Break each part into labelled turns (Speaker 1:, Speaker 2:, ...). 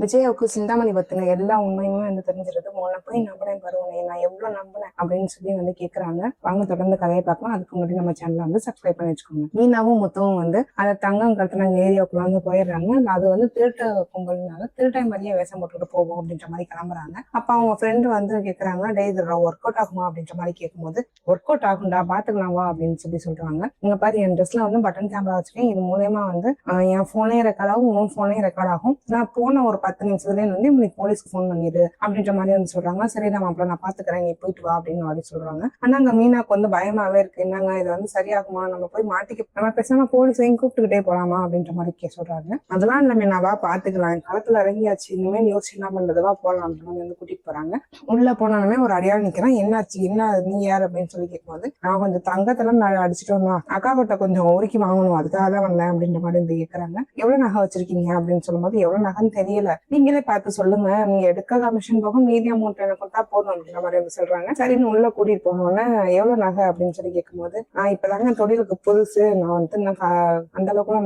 Speaker 1: விஜயாவுக்கு சிந்தாமணி பத்தின எல்லா உண்மையுமே வந்து தெரிஞ்சிருக்கு. உன்னை போய் நம்பினேன் பருவனே, நான் எவ்வளவு நம்பினேன் அப்படின்னு சொல்லி வந்து கேக்குறாங்க. வாங்க தொடர்ந்து கதையை பார்க்கலாம். அதுக்கு முன்னாடி நம்ம சேனலை வந்து சப்ஸ்கிரைப் பண்ணி வச்சுக்கோங்க. மீனாவும் முத்துவும் வந்து அந்த தங்கம் கட்டண ஏரியாவுக்குள்ள வந்து போயிடுறாங்க. அது வந்து திருட்டு கும்பல்னால திருட்டை மாதிரியே வேஷம் போட்டுட்டு போவோம் அப்படின்ற மாதிரி கிளம்புறாங்க. அப்ப அவங்க ஃப்ரெண்டு வந்து கேக்குறாங்க, டே இது ஒர்க் அவுட் ஆகுமா அப்படின்ற மாதிரி கேட்கும்போது, ஒர்க் அவுட் ஆகும்டா பாத்துக்கலாம் வா அப்படின்னு சொல்லி சொல்றாங்க. இங்க பாரு, என் ட்ரெஸ்ல வந்து பட்டன் கேமரா வச்சிருக்கேன். இது மூலயமா வந்து என் போனே ரெக்கார்ட் ஆகும், உன் போனே ரெக்கார்ட் ஆகும். நான் போன ஒரு 10 நிமிஷத்துலேயே வந்து உங்களுக்கு போலீஸ்க்கு ஃபோன் பண்ணிடு அப்படின்ற மாதிரி வந்து சொல்றாங்க. சரி தான் மாப்பிள்ள, நான் பாத்துக்கிறேன், நீ போயிட்டு வா அப்படின்னு மாதிரி சொல்றாங்க. ஆனா அங்க மீனாக்கு வந்து பயமாவே இருக்கு. என்னங்க இது வந்து சரியாகுமா, நம்ம போய் மாட்டிக்க, நம்ம பேசாம போலீஸையும் கூப்பிட்டுக்கிட்டே போலாமா அப்படின்ற மாதிரி சொல்றாங்க. அதெல்லாம் இல்ல மீனாவா, பாத்துக்கலாம், களத்துல இறங்கியாச்சு, இனிமேல் யோசிச்சு என்ன பண்றதுவா போலாம் அப்படின்னு வந்து கூட்டிட்டு போறாங்க. உள்ள போனாலுமே ஒரு அடையாளம் நிக்கிறேன். என்னாச்சு, என்ன நீ யார் அப்படின்னு சொல்லி கேட்கும்போது, நான் கொஞ்சம் தங்கத்தெல்லாம் நான் அடிச்சுட்டு வந்தோம், அக்கா கிட்ட கொஞ்சம் உருக்கி வாங்கணும், அதுக்காக தான் வந்தேன் அப்படின்ற மாதிரி வந்து கேட்கறாங்க. எவ்வளவு நகை வச்சிருக்கீங்க அப்படின்னு சொல்லும்போது, எவ்வளவு நகைன்னு தெரியல, நீங்களே பார்த்து சொல்லுங்க, நீங்க எடுக்க கமிஷன் போக மீதி அமௌண்ட் எனக்கு கொடுத்தா போதும் அப்படின்ற மாதிரி வந்து சொல்றாங்க. சரின்னு உள்ள கூட்டிட்டு போனோன்னே எவ்வளவு நகை அப்படின்னு சொல்லி கேட்கும்போது, நான் இப்பதாங்க தொழிலுக்கு புதுசு, நான் வந்து அந்த அளவுக்கு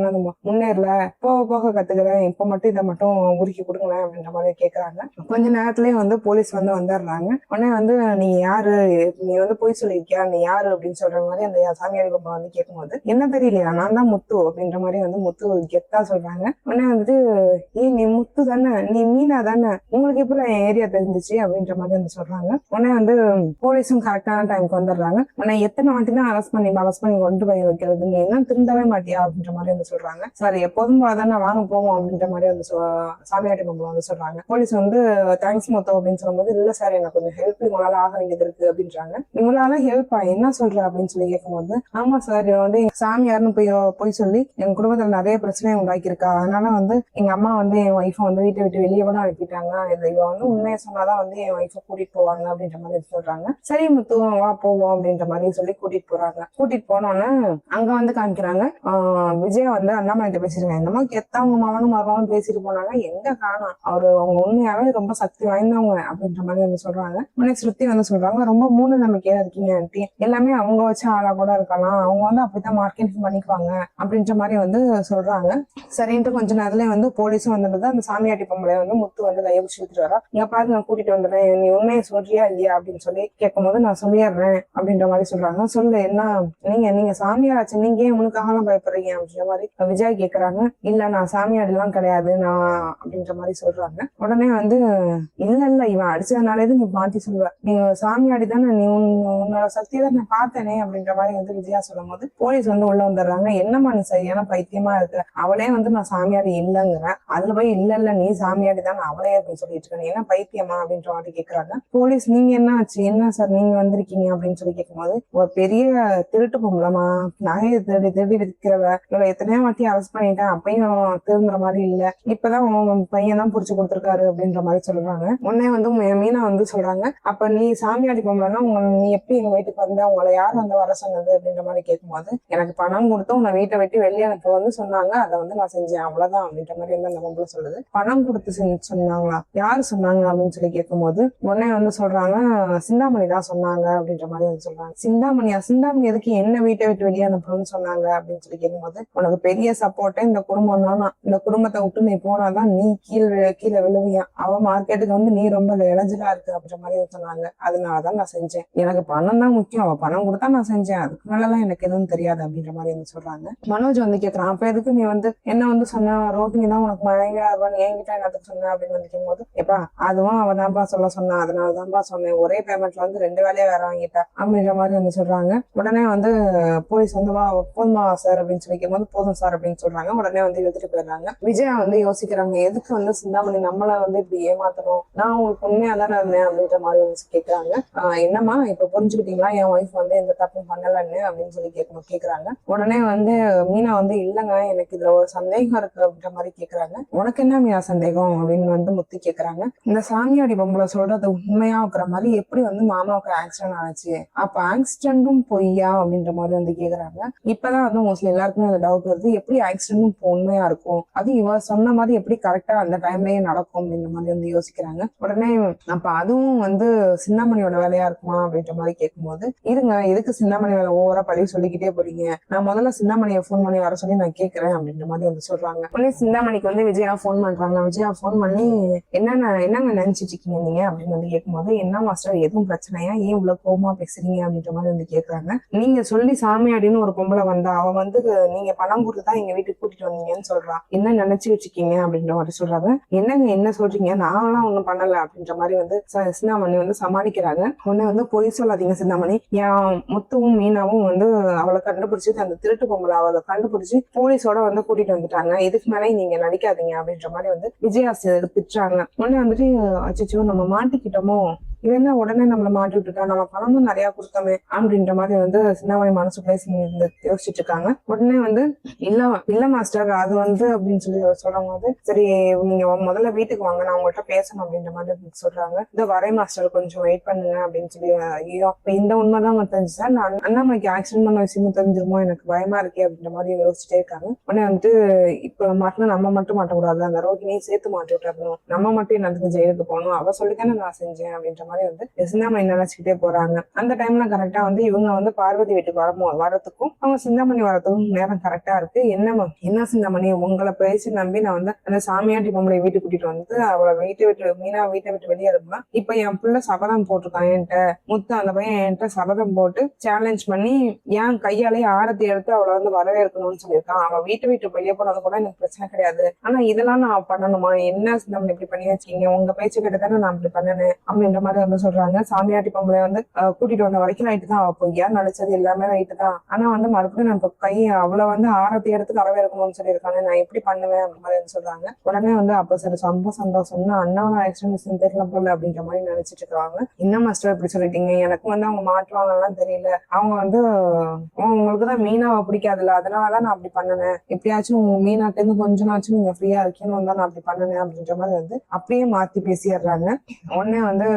Speaker 1: முன்னேறல, போக போக கத்துக்கிறேன், இப்ப மட்டும் இதை மட்டும் உருக்கி கொடுங்களேன் அப்படின்ற மாதிரி கேட்கறாங்க. கொஞ்ச நேரத்திலேயே வந்து போலீஸ் வந்து வந்துடுறாங்க. உடனே வந்து நீ யாரு, நீ வந்து போய் சொல்லியிருக்கியா, நீ யாரு அப்படின்னு சொல்ற மாதிரி அந்த சாமியாடி பாப்பா வந்து கேட்கும்போது, என்ன தெரியலையா, நான் தான் முத்து அப்படின்ற மாதிரி வந்து முத்து கெத்தா சொல்றாங்க. உடனே வந்துட்டு, நீ முத்து தானே, நீ மீனா தானே, உங்களுக்கு எப்படி என் ஏரியா தெரிஞ்சிச்சு அப்படின்ற மாதிரி வந்து சொல்றாங்க. உடனே வந்து போலீஸும் கரெக்டான டைமுக்கு வந்துடுறாங்க. உடனே எத்தனை வாட்டி தான் அரெஸ்ட் பண்ணி கொண்டு போய் வைக்கிறது, நீ என்ன திருந்தவே மாட்டியா அப்படின்ற மாதிரி வந்து சொல்றாங்க. சார் எப்போதும் தானே, வாங்க போவோம் அப்படின்ற மாதிரி வந்து சாமியாட்டி பாப்பா வந்து சொல்றாங்க. போலீஸ் வந்து தேங்க்ஸ் முத்து அப்படின்னு சொல்லும்போது, இல்ல சார் எனக்கு கொஞ்சம் ஹெல்ப் உங்களால ஆக வேண்டியது இருக்கு அப்படின்றாங்க. உங்களால ஹெல்ப்பா, என்ன சொல்ற அப்படின்னு சொல்லி கேட்கும்போது, ஆமா சார், வந்து சாமியார்னு போய் சொல்லி எங்க குடும்பத்துல நிறைய பிரச்சனையை உண்டாக்கியிருக்கா, அதனால வந்து எங்க அம்மா வந்து என் ஒய்ஃபை வந்து வீட்டை விட்டு வெளியே கூட அனுப்பிட்டாங்க, இவ வந்து உண்மையை சொன்னாதான் வந்து என் ஒய்ஃபை கூட்டிட்டு போவாங்க அப்படின்ற மாதிரி சொல்றாங்க. சரி முத்து வா போவோம் அப்படின்ற மாதிரி சொல்லி கூட்டிட்டு போறாங்க. கூட்டிட்டு போனோன்னு அங்க வந்து காமிக்கிறாங்க, விஜயா வந்து அண்ணாமலை பேசிருக்காங்க. இந்த மாதிரி கெத்தவங்க மாவனும் மகனும் பேசிட்டு போனாங்க, எங்க காணோம், அவங்க உண்மையாவே ரொம்ப சக்தி வாய்ந்தவங்க அப்படின்ற மாதிரி வந்து சொல்றாங்க. உடனே ஸ்ருதி வந்து சொல்றாங்க, ரொம்ப மூணு நம்பிக்கையா இருக்கீங்க ஆண்டி, எல்லாமே அவங்க வச்ச ஆளா கூட இருக்கலாம், அவங்க வந்து அப்படித்தான் மார்க்கெட்டிங் பண்ணிக்குவாங்க அப்படின்ற மாதிரி வந்து சொல்றாங்க. சரின்ட்டு கொஞ்ச நேரத்துல வந்து போலீஸும் வந்துடுது. அந்த சாமியாட்டி பொம்பளை வந்து முத்து வந்து லைவ் சுத்திட்டு வரா. இங்க பாரு, நான் கூட்டிட்டு வந்துடுறேன், நீ உண்மையை சொல்றியா இல்லையா அப்படின்னு சொல்லி கேட்கும்போது, நான் சொல்லிடுறேன் அப்படின்ற மாதிரி சொல்றாங்க. சொல்லு என்ன, நீங்க சாமியாராச்சு, நீங்க ஏன் உனக்காகலாம் பயப்படுறீங்க அப்படின்ற மாதிரி விஜய் கேக்குறாங்க. இல்ல நான் சாமியாடி எல்லாம் கிடையாது நான் அப்படின்ற மாதிரி சொல்றாங்க. உடனே வந்து இல்ல இவன் அடிச்சதுனாலே நீ மாத்தி சொல்லுவ, நீ சாமியாடி தானே, நீ உன்னோட சக்தியை தான் நான் பார்த்தேனே அப்படின்ற மாதிரி வந்து விஜயா சொல்லும் போது போலீஸ் வந்து உள்ள வந்துடுறாங்க. என்னம்மா நீ சரியான பைத்தியமா இருக்கு, அவளே வந்து நான் சாமியாடி இல்லைங்கிறேன், அதுல போய் இல்ல நீ சாமியாடி தானே அவளே அப்படின்னு சொல்லிட்டு இருக்க, நீ என்ன பைத்தியமா அப்படின்ற மாதிரி கேக்குறாங்க. போலீஸ் நீங்க என்ன ஆச்சு, என்ன சார் நீங்க வந்திருக்கீங்க அப்படின்னு சொல்லி கேட்கும்போது, ஒரு பெரிய திருட்டு பொம்பளமா, நகையை தேடி தேடி விற்கிறவ, இவளை எத்தனையோ வாட்டி அரெஸ்ட் பண்ணிட்டேன், அப்பயும் திருந்துற மாதிரி இல்ல, இப்பதான் உங்க பையன் தான் புடிச்சு கொடுத்துருக்காரு அப்படின்ற மாதிரி சொல்றாங்க. உடனே வந்து மீனா வந்து சொல்றாங்க, அப்ப நீ சாமியாடி பொம்பளைன்னா நீ எப்படி எங்க வீட்டுக்கு வந்த, உங்களை யார் வந்து வர சொன்னது அப்படின்ற மாதிரி கேட்கும்போது, எனக்கு பணம் கொடுத்து உன்னை வீட்டை விட்டு வெளியே எனக்கு வந்து சொன்னாங்க, அதை வந்து நான் செஞ்சேன் அவ்வளவுதான் அப்படின்ற மாதிரி வந்து அந்த பொம்பளை சொல்லுது. பணம் கொடுத்து சொன்னாங்களா, யாரு சொன்னாங்க அப்படின்னு சொல்லி கேட்கும்போது உடனே வந்து சொல்றாங்க, சிந்தாமணி தான் சொன்னாங்க அப்படின்ற மாதிரி வந்து சொல்றாங்க. சிந்தாமணி எதுக்கு என்ன வீட்டை விட்டு வெளியே அனுப்பணும்னு சொன்னாங்க அப்படின்னு சொல்லி கேட்கும்போது, உனக்கு பெரிய சப்போர்ட்டே இந்த குடும்பம் தானா, இந்த குடும்பத்தை விட்டு நீ போனாதான் நீ கீழே விழுவியா, அவ மார்க்கெட்டுக்கு வந்து நீ ரொம்ப இளைஞலா இருக்கு அப்படின்ற மாதிரி சொன்னாங்க, அதனாலதான் நான் செஞ்சேன், எனக்கு பணம் தான் முக்கியம், அவ பணம் கொடுத்தா நான் செஞ்சேன், அதுக்கு மேலலாம் எனக்கு எதுவும் தெரியாது அப்படின்ற மாதிரி வந்து சொல்றாங்க. மனோஜ் வந்து கேட்கறான், அப்ப எதுக்கு நீ வந்து என்ன வந்து சொன்ன, ரோஹிணி தான் உனக்கு மனைவியா இருவான்னு என்கிட்ட என்னத்துக்கு சொன்ன அப்படின்னு வந்து கேட்கும்போது, எப்பா அதுவும் அவ தான்ப்பா சொன்னா, அதனாலதான்ப்பா சொன்னேன், ஒரே பேமெண்ட்ல வந்து 2 வேலையை வேற வாங்கிட்டா அப்படின்ற மாதிரி வந்து சொல்றாங்க. உடனே வந்து போலீஸ் வந்து போதுமா சார் அப்படின்னு சொல்லி கேட்கும்போது, போதும் சார் அப்படின்னு சொல்றாங்க. உடனே வந்து எடுத்துட்டு போயிடுறாங்க. விஜயா வந்து யோசிக்கிறாங்க, எதுக்கு வந்து சிந்தாமணி நம்மளை வந்து இப்படி ஏமாத்தணும், நான் உங்களுக்கு உண்மையா தானே இருந்தேன் அப்படின்ற மாதிரி வந்து கேட்கறாங்க. என்னம்மா இப்ப புரிஞ்சுக்கிட்டீங்களா, என் ஒய்ஃப் வந்து எந்த தப்பும் பண்ணலன்னு அப்படின்னு சொல்லி கேட்கறாங்க. உடனே வந்து மீனா வந்து இல்லங்க எனக்கு இதுல ஒரு சந்தேகம் இருக்கு அப்படின்ற மாதிரி கேட்கறாங்க. உனக்கு என்ன மீனா சந்தேகம் அப்படின்னு வந்து முத்தி கேட்கறாங்க. இந்த சாமியாடி பொம்பளை சொல்றது உண்மையா இருக்கிற மாதிரி எப்படி வந்து மாமாவுக்கு ஆக்சிடென்ட் ஆச்சு, அப்ப ஆக்சிடென்ட்டும் பொய்யா அப்படின்ற மாதிரி வந்து கேக்குறாங்க. இப்பதான் வந்து மோஸ்ட்லி எல்லாருக்குமே அந்த டவுட் வருது, எப்படி ஆக்சிடென்ட்டும் உண்மையா இருக்கும், அது இவ சொன்ன மாதிரி எப்படி கரெக்டா அந்த டைம்லயே நடக்கும் அப்படின்ற மாதிரி வந்து யோசிக்கிறாங்க. உடனே அப்ப அதுவும் வந்து சிந்தாமணியோட வேலையா இருக்குமா அப்படின்ற மாதிரி கேட்கும்போது, இருங்க எதுக்கு சிந்தாமணி வேலை ஓவரா பழி சொல்லிக்கிட்டே போறீங்க, நான் முதல்ல சிந்தாமணியை போன் பண்ணி வர சொல்லி நான் கேட்கிறேன் அப்படின்ற மாதிரி வந்து சொல்றாங்க. உடனே சிந்தாமணிக்கு வந்து விஜயா போன் பண்றாங்க. விஜயா ஃபோன் பண்ணி என்னங்க நினைச்சிட்டு இருக்கீங்க நீங்க அப்படின்னு வந்து கேட்கும்போது, என்ன மாஸ்டர் எதுவும் பிரச்சனையா, ஏன் இவ்வளவு கோவமா பேசுறீங்க அப்படின்ற மாதிரி வந்து கேக்குறாங்க. நீங்க சொல்லி சாமியாடின்னு ஒரு பொம்பளை வந்தா, அவ வந்து நீங்க பணம் கொடுத்துதான் எங்க வீட்டுக்கு கூட்டிட்டு வந்தீங்கன்னு சொல்றா, என்ன நினைச்சு வச்சுக்கீங்க அப்படின்ற மாதிரி சொல்றாங்க. என்னங்க என்ன சொல்றீங்க, நான்லாம் ஒண்ணும் பண்ணல அப்படின்ற மாதிரி வந்து சிந்தாமணி வந்து சமாளிக்கிறாங்க. உடனே வந்து பொய் சொல்லாதீங்க சிந்தாமணி, என் முத்துவும் மீனாவும் வந்து அவளை கண்டுபிடிச்சு, அந்த திருட்டு பொம்பளை அவளை கண்டுபிடிச்சு போலீஸோட வந்து கூட்டிட்டு வந்துட்டாங்க, இதுக்கு மேலே நீங்க நடிக்காதீங்க அப்படின்ற மாதிரி வந்து விஜயாசிரியர் திட்டுறாங்க. உடனே வந்துட்டு அச்சோ நம்ம மாட்டிக்கிட்டோமோ, இல்லைன்னா உடனே நம்மள மாட்டி விட்டுட்டா, நம்ம பணமும் நிறைய கொடுத்தோமே அப்படின்ற மாதிரி வந்து சின்னாமணி மனசுக்குள்ளே யோசிச்சுட்டு இருக்காங்க. உடனே வந்து இல்ல மாஸ்டர் அது வந்து அப்படின்னு சொல்லி சொல்லும் போது, சரி நீங்க முதல்ல வீட்டுக்கு வாங்க, நான் உங்கள்கிட்ட பேசணும் அப்படின்ற மாதிரி சொல்றாங்க. இந்த வரை மாஸ்டர் கொஞ்சம் வெயிட் பண்ணுங்க அப்படின்னு சொல்லி, ஐயோ இந்த உண்மைதான் தெரிஞ்சுச்சா, நான் அண்ணாமலைக்கு ஆக்சிடென்ட் பண்ண விஷயமும் தெரிஞ்சிருமோ, எனக்கு பயமா இருக்கே அப்படின்ற மாதிரி யோசிச்சுட்டே இருக்காங்க. உடனே வந்துட்டு இப்ப மாட்டினா நம்ம மட்டும் மாட்டக்கூடாது, அந்த ரோகிணியும் சேர்த்து மாட்டி விட்டுறணும், நம்ம மட்டும் என்னத்துக்கு ஜெயிலுக்கு போகணும், அவ சொல்லித்தானே நான் செஞ்சேன் அப்படின்ற மாதிரி வந்து சிந்தாமணி நினைச்சுக்கிட்டே போறாங்க. அந்த டைம்ல கரெக்டா வந்து இவங்க வந்து பார்வதி வீட்டுக்கு வரதுக்கும் அவங்க சிந்தாமணி வரதுக்கும் நேரம் கரெக்டா இருக்கு. என்ன சிந்தாமணி, உங்களை பேசி நம்பி நான் வந்து அந்த சாமியாட்டி பொம்பளை வீட்டுக்கு கூட்டிட்டு வந்து அவளை மீனா வீட்டை விட்டு வெளியே இருப்பா. இப்ப என் பிள்ளை சபதம் போட்டிருக்கான் என்கிட்ட, முத்து அந்த பையன் என்கிட்ட சபதம் போட்டு சேலஞ்ச் பண்ணி என் கையாலேயே ஆரத்தி எடுத்து அவளை வந்து வரவேற்கணும்னு சொல்லியிருக்கான். அவன் வீட்டு வெளியே போனது கூட எனக்கு பிரச்சனை கிடையாது, ஆனா இதெல்லாம் நான் பண்ணணுமா, என்ன சிந்தாமணி இப்படி பண்ணி வச்சுக்கீங்க, உங்க பேச்சு கிட்டத்தானே நான் இப்படி பண்ணேன் அப்படின்ற மாதிரி வந்து சொல்றாங்க. சாமியாட்டி பொம்பளை வந்து கூட்டிட்டு வந்த வரைக்கும் ரைட்டு தான், பொய்யா நடிச்சது எல்லாமே ரைட்டு தான், ஆனா வந்து மறுபடியும் நான் கை அவளை வந்து ஆரத்தி எடுத்து வரவேற்கணும்னு சொல்லியிருக்காங்க, நான் எப்படி பண்ணுவேன் அந்த மாதிரி சொல்றாங்க. உடனே வந்து அப்ப சரி ரொம்ப சந்தோஷம்னா அண்ணாவோட ஆக்சிடென்ட் தெரியல போல அப்படின்ற மாதிரி நினைச்சிட்டு இருக்காங்க. என்ன மாஸ்டர் இப்படி சொல்லிட்டீங்க, எனக்கு வந்து அவங்க மாட்டுவாங்கலாம் தெரியல, அவங்க வந்து உங்களுக்குதான் மீனாவை பிடிக்காதுல்ல, அதனாலதான் நான் அப்படி பண்ணினேன், எப்படியாச்சும் மீனாட்ட இருந்து கொஞ்ச நாச்சும் நீங்க ஃப்ரீயா இருக்கணும் தான் நான் அப்படி பண்ணினேன் அப்படின்ற மாதிரி வந்து அப்படியே மாத்தி பேசிடுறாங்க. உடனே வந்து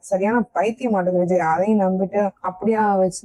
Speaker 1: சரியான பைத்தியம் மாட்டேங்குது விஜய், அதையும் நம்பிட்டு அப்படியா வச்சு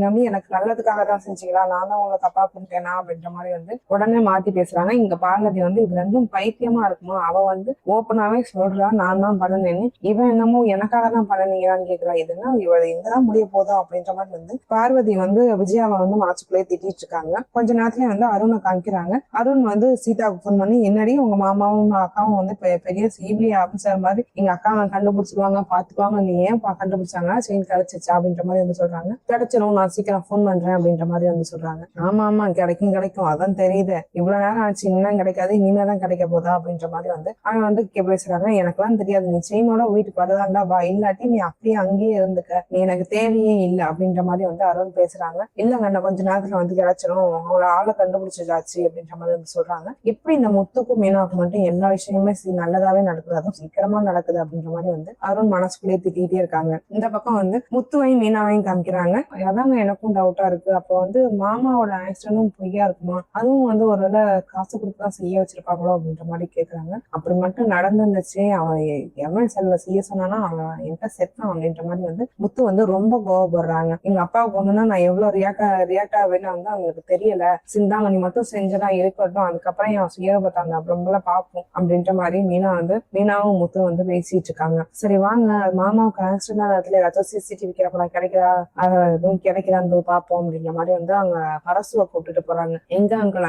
Speaker 1: நம்பி எனக்கு நல்லதுக்காக தான் செஞ்சீங்களா, நான் தான் உங்களை தப்பா பண்ணிட்டேனா அப்படின்ற மாதிரி வந்து உடனே மாத்தி பேசுறாங்க. இங்க பார்வதி வந்து இது ரெண்டும் பைத்தியமா இருக்குமா, அவ வந்து ஓப்பனாவே சொல்றா நான் தான் பண்ணனேன்னு, இவன் என்னமோ எனக்காக தான் பண்ணனீங்களான்னு கேக்குறா, இதுன்னா இவ எங்கதான் முடிய போதும் அப்படின்ற மாதிரி வந்து பார்வதி வந்து விஜயாவை வந்து மனசுக்குள்ளே திட்டிட்டு இருக்காங்க. கொஞ்ச நேரத்துல வந்து அருணை காமிக்கிறாங்க. அருண் வந்து சீதாவுக்கு ஃபோன் பண்ணி, என்னடி உங்க மாமாவும் அக்காவும் வந்து பெரிய சிபிஐ ஆபீசர் மாதிரி எங்க அக்காவை கண்டுபிடிச்சிருவாங்க பாத்துக்குவாங்க, நீ ஏன் கண்டுபிடிச்சாங்கன்னா செயின் கிடைச்சிச்சா அப்படின்ற மாதிரி வந்து சொல்றாங்க. கிடைச்சிரும், நான் சீக்கிரம் ஃபோன் பண்றேன் அப்படின்ற மாதிரி வந்து சொல்றாங்க. ஆமா கிடைக்கும் அதான் தெரியுது, இவ்வளவு நேரம் ஆச்சு இன்னும் கிடைக்காது, இனிமேதான் கிடைக்க போதா அப்படின்ற மாதிரி வந்து அவன் வந்து பேசுறாங்க. எனக்கெல்லாம் தெரியாது, நீ செயினோட வீட்டுக்கு வரதாண்டா வா, இல்லாட்டி நீ அப்படியே அங்கேயே இருந்துக்க, நீ எனக்கு தேவையே இல்லை அப்படின்ற மாதிரி வந்து அருண் பேசுறாங்க. இல்லங்க நான் கொஞ்ச நேரத்துல வந்து கிடைச்சிரும், அவங்கள ஆளை கண்டுபிடிச்சாச்சு அப்படின்ற மாதிரி வந்து சொல்றாங்க. எப்படி இந்த முத்துக்கும் மீனாவுக்கும் மட்டும் எல்லா விஷயமுமே நல்லதாவே நடக்குது, அதுவும் சீக்கிரமா நடக்குது அப்படின்ற மாதிரி வந்து அருண் மனசுக்குள்ளே திட்டிகிட்டே இருக்காங்க. இந்த பக்கம் வந்து முத்துவையும் மீனாவையும் காமிக்கிறாங்க. அதாங்க எனக்கும் டவுட்டா இருக்கு, அப்போ வந்து மாமாவோட ஆக்சிடென்டும் பொய்யா இருக்குமா, அதுவும் வந்து ஒரு காசு கொடுத்துதான் செய்ய வச்சிருப்பாங்களோ அப்படின்ற மாதிரி கேக்குறாங்க. அப்படி மட்டும் நடந்துருந்துச்சு, அவன் எவன் செல்ல செய்ய சொன்னானா அவன் என்கிட்ட செத்தான் அப்படின்ற மாதிரி வந்து முத்து வந்து ரொம்ப கோவப்படுறாங்க. எங்க அப்பாவுக்கு ஒண்ணுன்னா நான் எவ்வளவு ரியாக்ட் ஆவேன்னு வந்து அவங்களுக்கு தெரியல, சிந்தாமணி மட்டும் செஞ்சதான் இருக்கட்டும், அதுக்கப்புறம் என் சுயபத்தாங்க அப்புறம் பார்ப்போம் அப்படின்ற மாதிரி மீனாவும் முத்து வந்து பேசிட்டு இருக்காங்க. சரி வாங்க மாமாவுக்கு ஆக்சிடென்ட் நேரத்துல ஏதாச்சும் சிசிடிவி கேமரா கிடைக்குதா, எதுவும் கிடைக்குதான்னு பார்ப்போம் அப்படின்ற மாதிரி வந்து அவங்க அரசுவை கூப்பிட்டுட்டு போறாங்க. எங்க அங்கிள்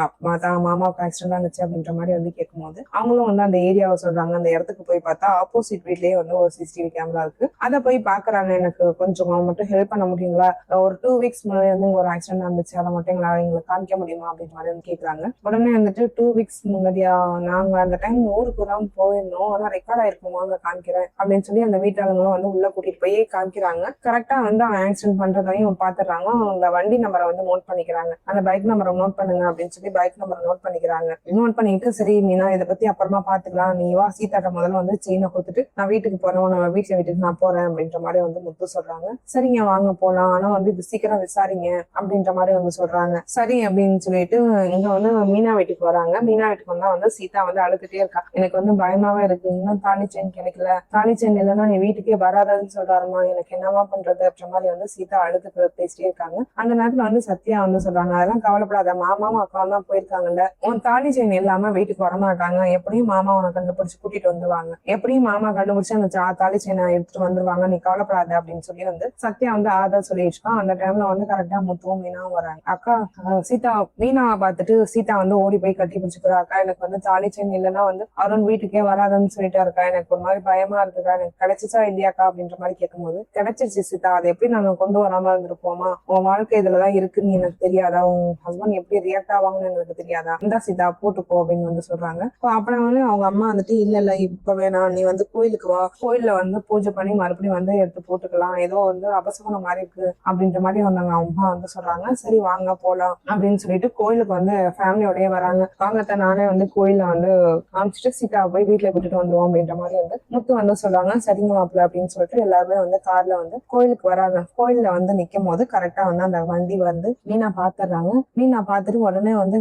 Speaker 1: மாமாவுக்கு ஆக்சிடென்ட் ஆனிச்சு அப்படின்ற மாதிரி வந்து கேட்கும்போது அவங்களும் வந்து அந்த ஏரியாவை சொல்றாங்க. அந்த இடத்துக்கு போய் பார்த்தா ஆப்போசிட் வீட்லயே வந்து ஒரு சிசிடிவி கேமரா இருக்கு, அதை போய் பாக்குறாங்க. எனக்கு கொஞ்சம் மட்டும் ஹெல்ப் பண்ண முடியுங்களா, ஒரு 2 வீக்ஸ் முன்னாடி வந்து ஒரு ஆக்சிடென்ட் இருந்துச்சு, அதை மட்டும் எங்களுக்கு காமிக்க முடியுமா அப்படின்ற மாதிரி வந்து கேட்கறாங்க. உடனே வந்துட்டு 2 வீக்ஸ் முன்னாடியா, நாங்க அந்த டைம் ஊருக்கு தான் போயிருந்தோம், ஆனா ரெக்கார்ட் ஆயிருக்கும் வாங்க காமிக்கிறேன் அப்படின்னு சொல்லி அந்த வீட்டாளங்களும் வந்து உள்ள கூட்டிட்டு போய் காமிக்கிறாங்க. கரெக்டா வந்து அவன் ஆக்சிடென்ட் பண்றதையும் பாத்துறாங்க. அந்த வண்டி நம்பரை வந்து நோட் பண்ணிக்கிறாங்க. அந்த பைக் நம்பரை நோட் பண்ணுங்க அப்படின்னு சொல்லி பைக் நம்பரை நோட் பண்ணிக்கிறாங்க. நோட் பண்ணிட்டு சரி மீனா இதை பத்தி அப்புறமா பாத்துக்கலாம், நீ வா சீதாட்ட முதல்ல வந்து செயினை கொடுத்துட்டு நான் வீட்டுக்கு போறேன், நான் வீட்டுல விட்டுட்டு நான் போறேன் அப்படின்ற மாதிரி வந்து முத்து சொல்றாங்க. சரிங்க வாங்க போலாம், ஆனா வந்து இது சீக்கிரம் விசாரிங்க அப்படின்ற மாதிரி வந்து சொல்றாங்க. சரி அப்படின்னு சொல்லிட்டு இங்க வந்து மீனா வீட்டுக்கு வராங்க. மீனா வீட்டுக்கு வந்தா வந்து சீதா வந்து அழுதுட்டே இருக்கா, எனக்கு வந்து பயமாவே இருக்கு, இன்னும் தாலி செயின் கிடைக்கல, தாலி செயின் இல்லைன்னா நீ வீட்டுக்கே வராதான்னு சொல்றாருமா, எனக்கு என்னவா பண்றது அப்படின்ற மாதிரி வந்து சீதா அழுது பேசிட்டே இருக்காங்க. அந்த நேரத்துல வந்து சத்யா வந்து சொல்றாங்க, அதெல்லாம் கவலைப்படாத, மாமாவும் அக்காவும் தான் போயிருக்காங்கல்ல, உன் தாலி செயின் இல்லாம வீட்டுக்கு வரமாட்டாங்க, எப்படியும் மாமா உனக்கு கண்டுபிடிச்சு கூட்டிட்டு வந்துருவாங்க, எப்படியும் மாமா கண்டுபிடிச்சு அந்த தாலி செயினை எடுத்துட்டு வந்துருவாங்க, நீ கவலைப்படாத அப்படின்னு சொல்லி வந்து சத்யா வந்து ஆறுதல் சொல்லிட்டு இருக்கான். அந்த டைம்ல வந்து கரெக்டா முத்துவும் மீனாவும் வராங்க. அக்கா சீதா மீனாவை பார்த்துட்டு சீதா வந்து ஓடி போய் கட்டி பிடிச்சுக்கிறா, அக்கா எனக்கு வந்து தாலி செயின் இல்லைன்னா வந்து அருண் வீட்டுக்கே வராதுன்னு சொல்லிட்டா இருக்கா, எனக்கு ஒரு மாதிரி பயமா இருக்குக்கா, எனக்கு கிடைச்சிச்சா இல்லையாக்கா அப்படின்ற மாதிரி கேட்கும்போது, கிடைச்சிருச்சு சீதா, அதை எப்படி நாங்க கொண்டு வராம இருந்திருப்போமா, உன் வாழ்க்கை இதுலதான் இருக்குன்னு எனக்கு தெரியாதா, உன் ஹஸ்பண்ட் எப்படி ரியாக்ட் ஆவாங்கன்னு எனக்கு தெரியாதா, இந்த சீதா போட்டுக்கோ அப்படின்னு வந்து சொல்றாங்க. அப்புறம் வந்து அவங்க அம்மா வந்துட்டு இல்ல இல்ல இப்ப வேணாம், நீ வந்து கோயிலுக்கு வா, கோயில்ல வந்து பூஜை பண்ணி மறுபடியும் வந்து எடுத்து போட்டுக்கலாம், ஏதோ வந்து அபசகுணம் மாதிரி இருக்கு அப்படின்ற மாதிரி வந்தாங்க அம்மா வந்து சொல்றாங்க. சரி வாங்க போலாம் அப்படின்னு சொல்லிட்டு கோயிலுக்கு வந்து ஃபேமிலியோடய வராங்க. வாங்கத்த நானே வந்து கோயில வந்து காமிச்சிட்டு சீதாவை போய் வீட்டுல விட்டுட்டு வந்துருவோம் அப்படின்ற மாதிரி வந்து முத்து வந்து சொல்றாங்க. சரிங்க மாப்பிள்ள அப்படின்னு சொல்லிட்டு எல்லாருமே வந்து கார்ல வந்து கோயிலுக்கு வராங்க. கோயில்ல வந்து நிக்கும் போது கரெக்டா வந்து அந்த வண்டி வந்து மீனா பாத்துறாங்க. மீனா பாத்துட்டு உடனே வந்து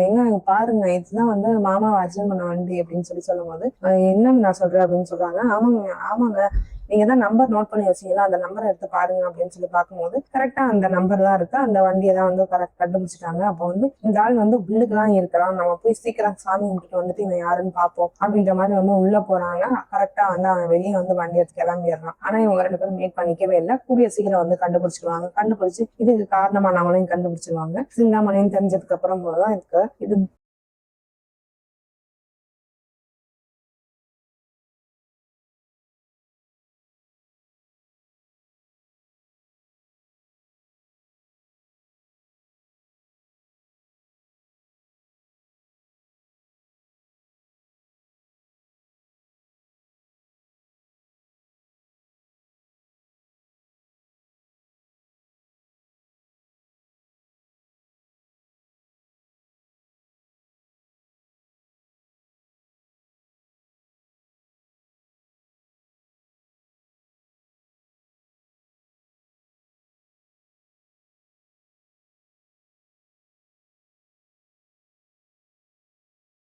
Speaker 1: எங்க பாருங்க, இதுதான் வந்து மாமா அர்ஜென்ட் பண்ண வண்டி அப்படின்னு சொல்லும் போது என்ன நான் சொல்றேன் அப்படின்னு சொல்றாங்க. ஆமாங்க ஆமாங்க, நீங்க தான் நம்பர் நோட் பண்ணி வச்சீங்களா, அந்த நம்பரை எடுத்து பாருங்க அப்படின்னு சொல்லி பார்க்கும்போது கரெக்டா அந்த நம்பர் தான் இருக்கு. அந்த வண்டியை தான் வந்து கரெக்ட் கண்டுபிடிச்சிட்டாங்க. அப்போ வந்து இந்த ஆள் வந்து உள்ளுக்கு தான் இருக்கிறான், நம்ம போய் சீக்கிரம் சாமி கும்பிட்டு வந்துட்டு இவன் யாருன்னு பார்ப்போம் அப்படின்ற மாதிரி வந்து உள்ள போறாங்க. கரெக்டா வந்து அவன் வெளியே வந்து வண்டி எடுத்து கிளம்பிடுறான். ஆனா இவங்க 2 பேரும் மீட் பண்ணிக்கவே இல்லை. கூடிய சீக்கிரம் வந்து கண்டுபிடிச்சிருவாங்க. கண்டுபிடிச்சு இதுக்கு காரணமானவங்களையும் கண்டுபிடிச்சிருவாங்க. சிந்தாமணியும் தெரிஞ்சதுக்கு அப்புறம் போதுதான் இதுக்கு இது